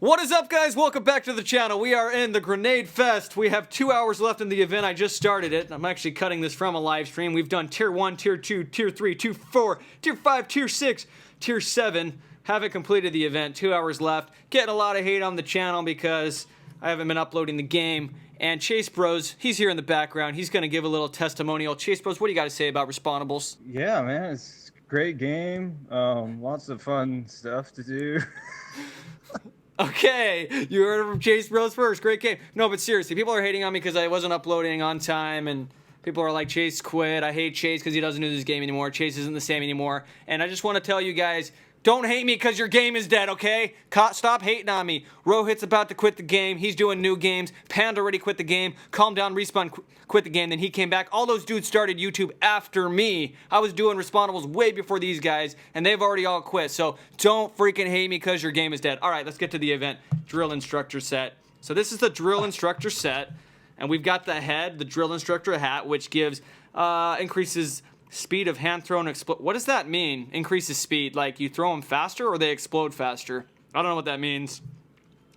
What is up, guys? Welcome back to the channel. We are in the Grenade Fest. We have 2 hours left in the event. I just started it. I'm actually cutting this from a live stream. We've done Tier 1, Tier 2, Tier 3, Tier 4, Tier 5, Tier 6, Tier 7. Haven't completed the event. 2 hours left. Getting a lot of hate on the channel because I haven't been uploading the game. And ChaseBros, he's here in the background. He's going to give a little testimonial. ChaseBros, what do you got to say about Respawnables? Yeah, man, it's a great game. Lots of fun stuff to do. Okay, you heard it from ChaseBros first. Great game. No, but seriously, people are hating on me because I wasn't uploading on time, and people are like, Chase quit. I hate Chase because he doesn't do this game anymore. Chase isn't the same anymore. And I just want to tell you guys, don't hate me because your game is dead, okay? Stop hating on me. Rohit's about to quit the game. He's doing new games. Panda already quit the game. Calm Down, Respawn quit the game. Then he came back. All those dudes started YouTube after me. I was doing Respawnables way before these guys, and they've already all quit. So don't freaking hate me because your game is dead. All right, let's get to the event. Drill Instructor Set. So this is the Drill Instructor Set, and we've got the head, the Drill Instructor hat, which gives, increases speed of hand thrown explode. What does that mean? Increases speed, like you throw them faster or they explode faster? I don't know what that means.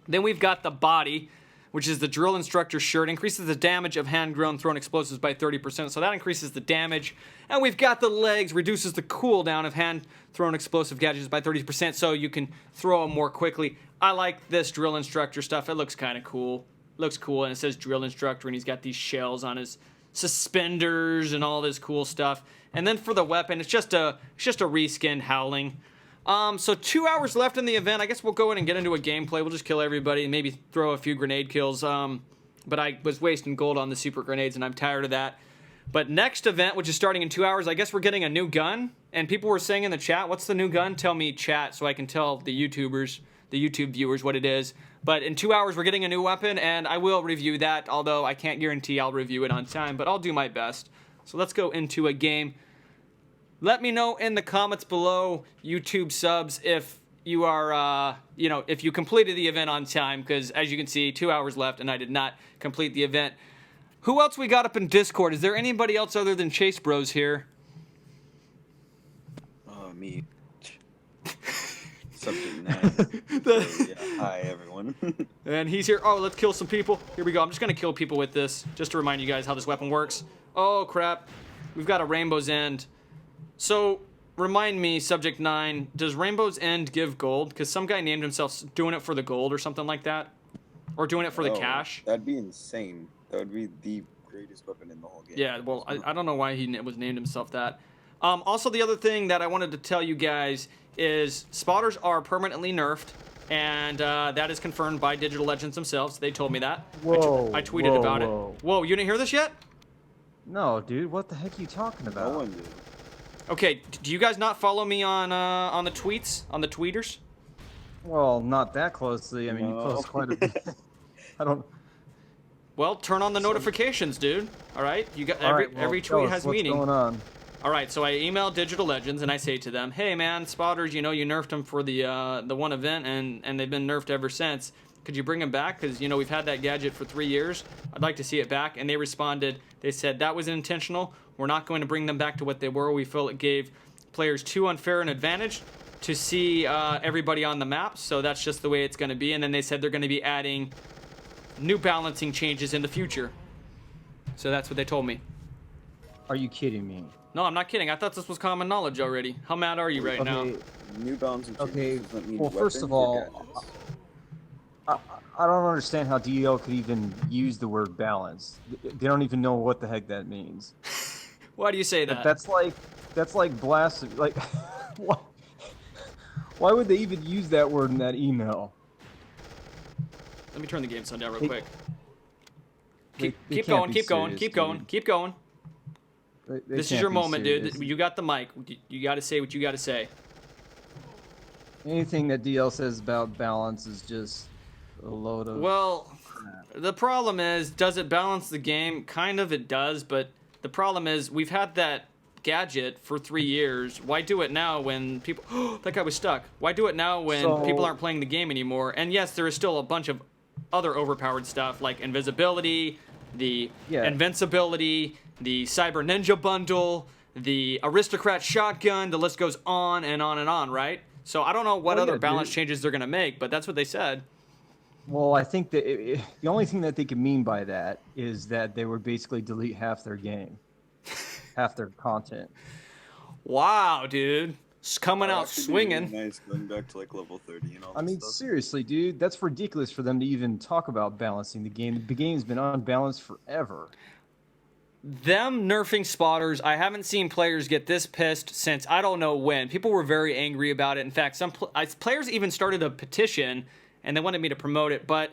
Then we've got the body, which is the drill instructor shirt. Increases the damage of hand thrown explosives by 30%, so that increases the damage. And we've got the legs, reduces the cooldown of hand thrown explosive gadgets by 30%, so you can throw them more quickly. I like this drill instructor stuff. It looks kind of cool. Looks cool, and it says drill instructor, and he's got these shells on his suspenders and all this cool stuff. And then for the weapon, it's just a reskinned Howling. So 2 hours left in the event. I guess we'll go in and get into a gameplay. We'll just kill everybody and maybe throw a few grenade kills. But I was wasting gold on the super grenades, and I'm tired of that. But next event, which is starting in 2 hours, I guess we're getting a new gun. And people were saying in the chat, what's the new gun? Tell me, chat, so I can tell the YouTubers, the YouTube viewers, what it is. But in 2 hours, we're getting a new weapon, and I will review that, although I can't guarantee I'll review it on time, but I'll do my best. So let's go into a game. Let me know in the comments below, YouTube subs, if you are, if you completed the event on time, because as you can see, 2 hours left, and I did not complete the event. Who else we got up in Discord? Is there anybody else other than ChaseBros here? Me. Subject 9. Yeah, hi, everyone. And he's here. Oh, let's kill some people. Here we go. I'm just going to kill people with this, just to remind you guys how this weapon works. Oh, crap. We've got a Rainbow's End. So, remind me, Subject 9, does Rainbow's End give gold? Because some guy named himself doing it for the gold or something like that. Or doing it for the cash. That'd be insane. That would be the greatest weapon in the whole game. Yeah, well, I don't know why he was named himself that. Also, the other thing that I wanted to tell you guys is spotters are permanently nerfed, and that is confirmed by Digital Legends themselves. They told me that. Whoa, I tweeted about it. Whoa, you didn't hear this yet? No, dude, what the heck are you talking about? No one did. Okay, do you guys not follow me on the tweets, on the tweeters? Well, not that closely. I mean, No. you post quite a bit. I don't. Well, turn on the notifications, dude. All right, you got All right, well, every tell tweet us has what's meaning. going on? All right, so I emailed Digital Legends and I say to them, "Hey, man, spotters, you nerfed them for the one event, and they've been nerfed ever since. Could you bring them back? Because we've had that gadget for 3 years. I'd like to see it back." And they responded. They said that was intentional. We're not going to bring them back to what they were. We feel it gave players too unfair an advantage to see everybody on the map. So that's just the way it's going to be. And then they said they're going to be adding new balancing changes in the future. So that's what they told me. Are you kidding me? No, I'm not kidding. I thought this was common knowledge already. How mad are you right now? New balancing Okay, changes doesn't mean well, first of all, I don't understand how DL could even use the word balance. They don't even know what the heck that means. Why do you say that? That's like blasphemy. Like, why would they even use that word in that email? Let me turn the game sound down real quick. They Keep can't going, be keep going, serious, keep going, dude. keep going. They This is can't your be moment, serious. dude. You got the mic. You got to say what you got to say. Anything that DL says about balance is just a load of... Well, the problem is, does it balance the game? Kind of it does, but the problem is we've had that gadget for 3 years. Why do it now when people... Oh, that guy was stuck. Why do it now when people aren't playing the game anymore? And yes, there is still a bunch of other overpowered stuff like invisibility, the invincibility, the Cyber Ninja bundle, the Aristocrat shotgun, the list goes on and on and on, right? So I don't know what other balance changes they're going to make, but that's what they said. Well, I think that the only thing that they could mean by that is that they would basically delete half their game, half their content. Wow, dude. It's coming That would out actually be really swinging. nice going back to like level 30 and all I that mean, stuff. seriously, dude, that's ridiculous for them to even talk about balancing the game. The game's been unbalanced forever. Them nerfing spotters, I haven't seen players get this pissed since I don't know when. People were very angry about it. In fact, some players even started a petition and they wanted me to promote it, but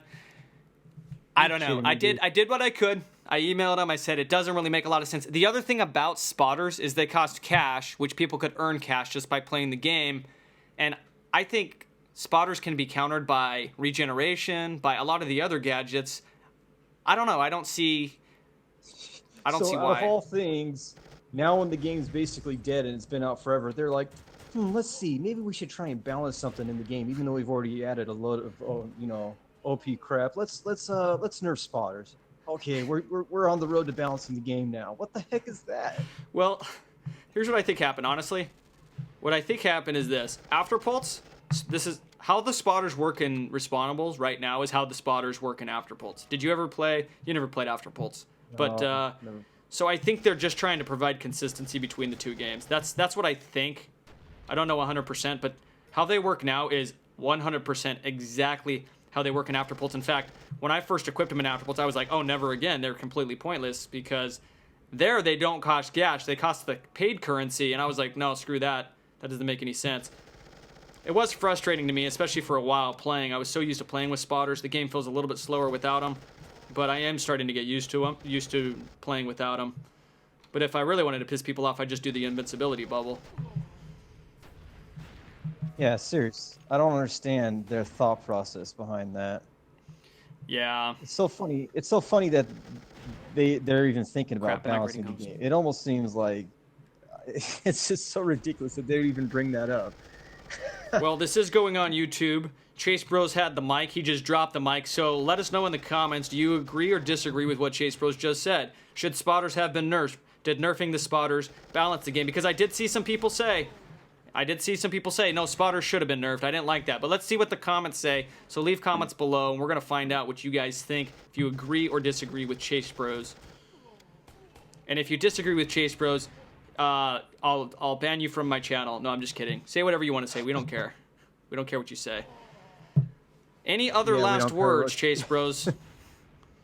I don't know. Kidding me, I dude. did what I could. I emailed them. I said it doesn't really make a lot of sense. The other thing about spotters is they cost cash, which people could earn cash just by playing the game. And I think spotters can be countered by regeneration, by a lot of the other gadgets. I don't know. I don't see So out why. of all things, now when the game's basically dead and it's been out forever, they're like, let's see, maybe we should try and balance something in the game, even though we've already added a load of OP crap. Let's nerf spotters. Okay, we're on the road to balancing the game now. What the heck is that? Well, here's what I think happened, honestly. What I think happened is this. After Pulse, this is how the spotters work in Respawnables right now is how the spotters work in After Pulse. Did you ever play? You never played After Pulse. But, No. so I think they're just trying to provide consistency between the two games. That's what I think. I don't know 100%, but how they work now is 100% exactly how they work in After Pulse. In fact, when I first equipped them in After Pulse, I was like, oh, never again. They're completely pointless because there they don't cost gas. They cost the paid currency. And I was like, no, screw that. That doesn't make any sense. It was frustrating to me, especially for a while playing. I was so used to playing with spotters. The game feels a little bit slower without them. But I am starting to get used to playing without them. But if I really wanted to piss people off, I'd just do the invincibility bubble. Yeah, serious. I don't understand their thought process behind that. Yeah. It's so funny. It's so funny that they're even thinking about Crap, migrating balancing the homes. game. It almost seems like it's just so ridiculous that they even bring that up. Well, this is going on YouTube. Chase Bros had the mic. He just dropped the mic. So let us know in the comments. Do you agree or disagree with what Chase Bros just said? Should spotters have been nerfed? Did nerfing the spotters balance the game? Because I did see some people say, no, spotters should have been nerfed. I didn't like that. But let's see what the comments say. So leave comments below, and we're going to find out what you guys think, if you agree or disagree with Bros. And if you disagree with Bros, I'll ban you from my channel. No, I'm just kidding. Say whatever you want to say. We don't care. We don't care what you say. Any other Yeah, we last don't care words, what- Chase Bros?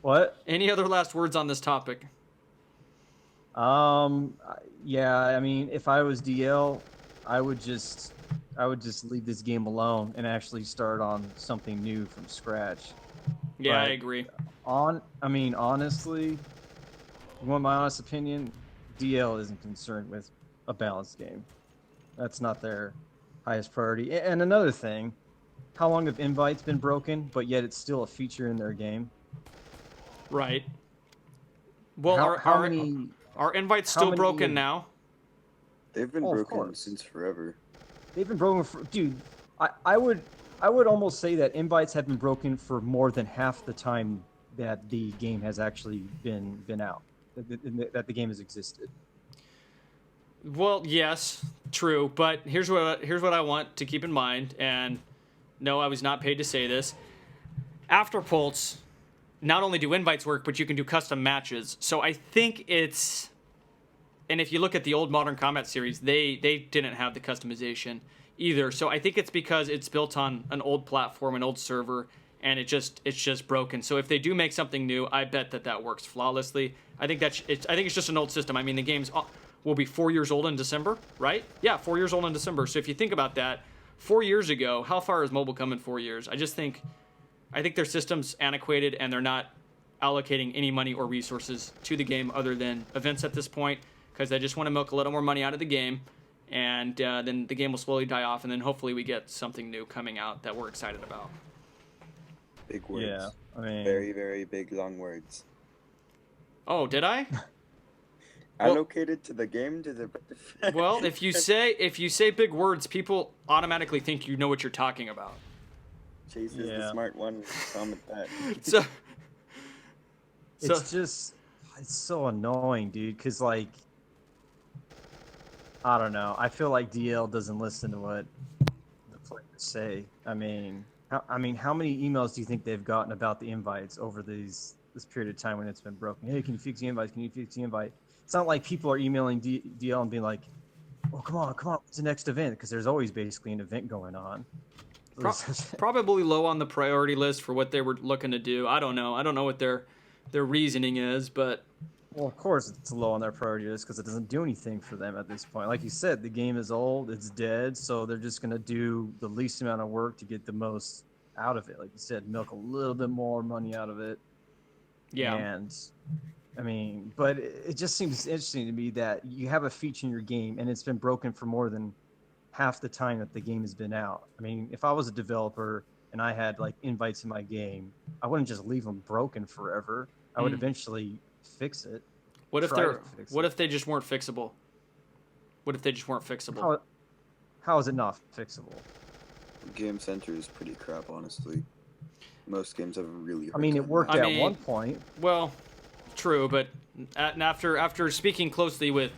What? Any other last words on this topic? Yeah, I mean, if I was DL, I would just leave this game alone and actually start on something new from scratch. Yeah, I But agree. Honestly, you want my honest opinion? DL isn't concerned with a balanced game. That's not their highest priority. And another thing, how long have invites been broken, but yet it's still a feature in their game? Right. Well, are invites how still many broken of- now? They've been Oh, of broken course. since forever. They've been broken for, dude. I would almost say that invites have been broken for more than half the time that the game has actually been out, that the game has existed. Well, yes, true. But here's what I want to keep in mind. And no, I was not paid to say this. After Pulse, not only do invites work, but you can do custom matches. So I think it's, and if you look at the old Modern Combat series, they didn't have the customization either. So I think it's because it's built on an old platform, an old server, and it's just broken. So if they do make something new, I bet that works flawlessly. I think it's just an old system. I mean, the game's will be 4 years old in December, right? Yeah, 4 years old in December. So if you think about that, 4 years ago, how far has mobile come in 4 years? I think their system's antiquated and they're not allocating any money or resources to the game other than events at this point, because they just want to milk a little more money out of the game, and then the game will slowly die off, and then hopefully we get something new coming out that we're excited about. Big words. Yeah, I mean, Very, very big, long words. Oh, did I? Well- Allocated to the game to the. Well, if you say big words, people automatically think you know what you're talking about. Chase is Yeah. the smart one. Comment that. So, it's so annoying, dude. Cause like, I don't know. I feel like DL doesn't listen to what the players say. I mean, I mean, how many emails do you think they've gotten about the invites over this period of time when it's been broken? Hey, can you fix the invite? Can you fix the invite? It's not like people are emailing DL and being like, "Oh, come on, what's the next event?" Because there's always basically an event going on. Probably low on the priority list for what they were looking to do. I don't know. I don't know what their reasoning is, but Well, of course it's low on their priority list because it doesn't do anything for them at this point. Like you said, the game is old, it's dead, so they're just gonna do the least amount of work to get the most out of it. Like you said, milk a little bit more money out of it. yeah. And I mean, but it just seems interesting to me that you have a feature in your game and it's been broken for more than half the time that the game has been out. I mean, if I was a developer and I had like invites in my game, I wouldn't just leave them broken forever. I would eventually fix it. What if try they're to fix what it. if they just weren't fixable? What if they just weren't fixable? How is it not fixable? Game Center is pretty crap, honestly. Most games have a really hard I mean, it time worked with I at mean- one point. Well, true, but after speaking closely with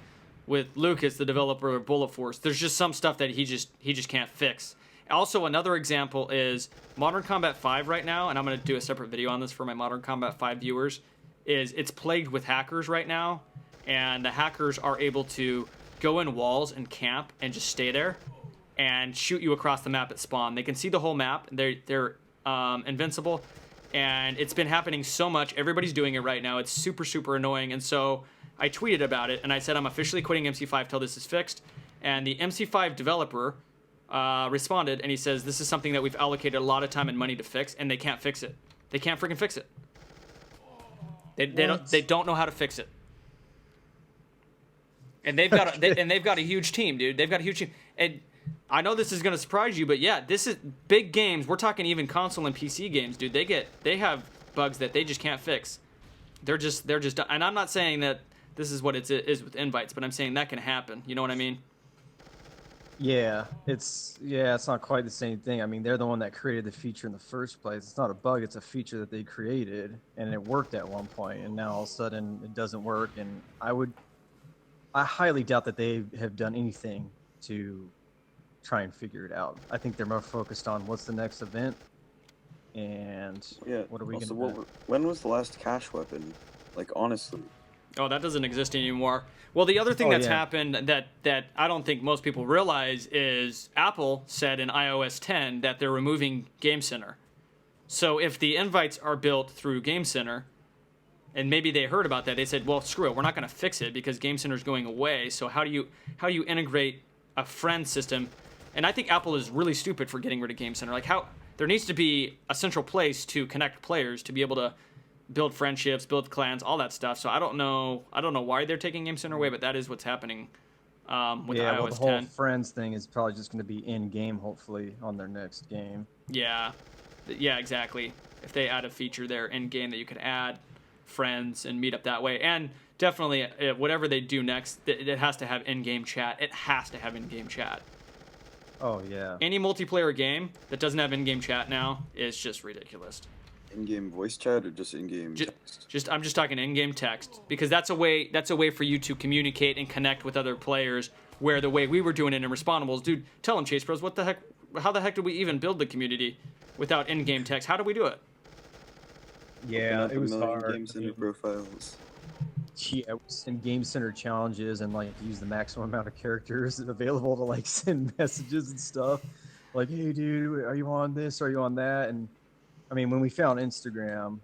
Lucas, the developer of Bullet Force, there's just some stuff that he just can't fix. Also, another example is Modern Combat 5 right now, and I'm going to do a separate video on this for my Modern Combat 5 viewers, is it's plagued with hackers right now, and the hackers are able to go in walls and camp and just stay there and shoot you across the map at spawn. They can see the whole map. They're invincible, and it's been happening so much. Everybody's doing it right now. It's super, super annoying, and so I tweeted about it, and I said I'm officially quitting MC5 till this is fixed, and the MC5 developer responded, and he says this is something that we've allocated a lot of time and money to fix, and they can't fix it. They can't freaking fix it. They don't know how to fix it. And they've got they've got a huge team, dude. They've got a huge team. And I know this is going to surprise you, but yeah, this is big games. We're talking even console and PC games, dude. They have bugs that they just can't fix. They're just and I'm not saying that this is what it is with invites, but I'm saying that can happen. You know what I mean? Yeah, it's not quite the same thing. I mean, they're the one that created the feature in the first place. It's not a bug; it's a feature that they created, and it worked at one point, and now all of a sudden it doesn't work. And I highly doubt that they have done anything to try and figure it out. I think they're more focused on what's the next event, and Yeah. what are we Also, going to do? when was the last cash weapon? Like, honestly. Oh, that doesn't exist anymore. Well, the other thing that's yeah. happened that I don't think most people realize is Apple said in iOS 10 that they're removing Game Center. So if the invites are built through Game Center, and maybe they heard about that, they said, "Well, screw it, we're not going to fix it because Game Center's going away. So how do you integrate a friend system?" And I think Apple is really stupid for getting rid of Game Center. Like there needs to be a central place to connect players to be able to build friendships, build clans, all that stuff. So I don't know why they're taking Game Center away, but that is what's happening with Yeah, iOS well, the whole 10. friends thing is probably just going to be in game, hopefully, on their next game. Yeah, exactly. If they add a feature there in game that you could add friends and meet up that way, and definitely whatever they do next, it has to have in-game chat. It has to have in-game chat. Oh yeah. Any multiplayer game that doesn't have in-game chat now is just ridiculous. In-game voice chat or just in-game text? I'm just talking in-game text because that's a way for you to communicate and connect with other players. Where the way we were doing it in Respawnables, dude, tell them, Chase Bros, how the heck did we even build the community without in-game text? How did we do it? Yeah, Open it up was a million hard. Game Center profiles. Yeah, some game center challenges and like use the maximum amount of characters available to like send messages and stuff. Like, hey dude, are you on this? Are you on that? And I mean, when we found Instagram,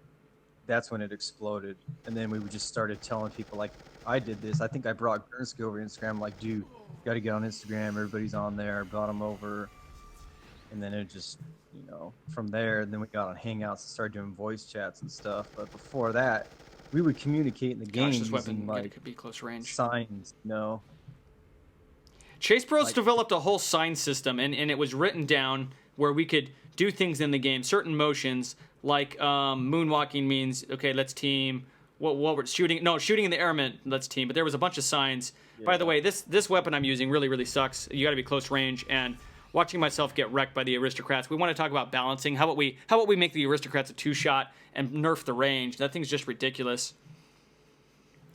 that's when it exploded. And then we just started telling people like, I did this. I think I brought Gursky over to Instagram. Like, dude, got to get on Instagram. Everybody's on there. Brought him over. And then it just, from there, and then we got on Hangouts and started doing voice chats and stuff. But before that, we would communicate in the game Gosh, this weapon using like could be close range. signs, Chase Bros Like- developed a whole sign system, and it was written down where we could do things in the game, certain motions, like moonwalking means, okay, let's team. What we're shooting? No, shooting in the air meant let's team. But there was a bunch of signs. By the way, this weapon I'm using really sucks. You got to be close range, and watching myself get wrecked by the aristocrats. We want to talk about balancing. How about we make the aristocrats a 2-shot and nerf the range? That thing's just ridiculous.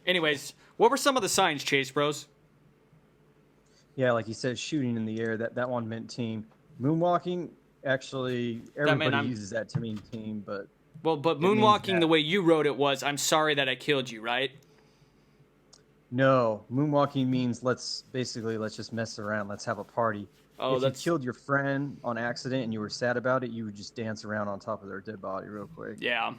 Anyways, what were some of the signs, Chase Bros? Yeah, like you said, shooting in the air. That one meant team. Moonwalking. actually meant everybody I'm- uses that to mean team, but Well, but means moonwalking that. the way you wrote it was, I'm sorry that I killed you, right? no, moonwalking means let's just mess around, let's have a party. Oh, If that's you killed your friend on accident and you were sad about it, you would just dance around on top of their dead body real quick. yeah.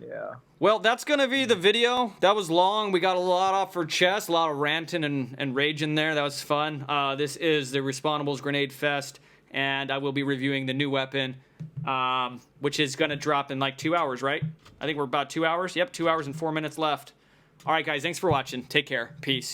Yeah. Well, that's going to be the video. That was long. We got a lot off for chess, a lot of ranting and raging there. That was fun. This is the Respawnables Grenade Fest, and I will be reviewing the new weapon, which is going to drop in like 2 hours, right? I think we're about 2 hours. Yep, 2 hours and 4 minutes left. All right, guys, thanks for watching. Take care. Peace.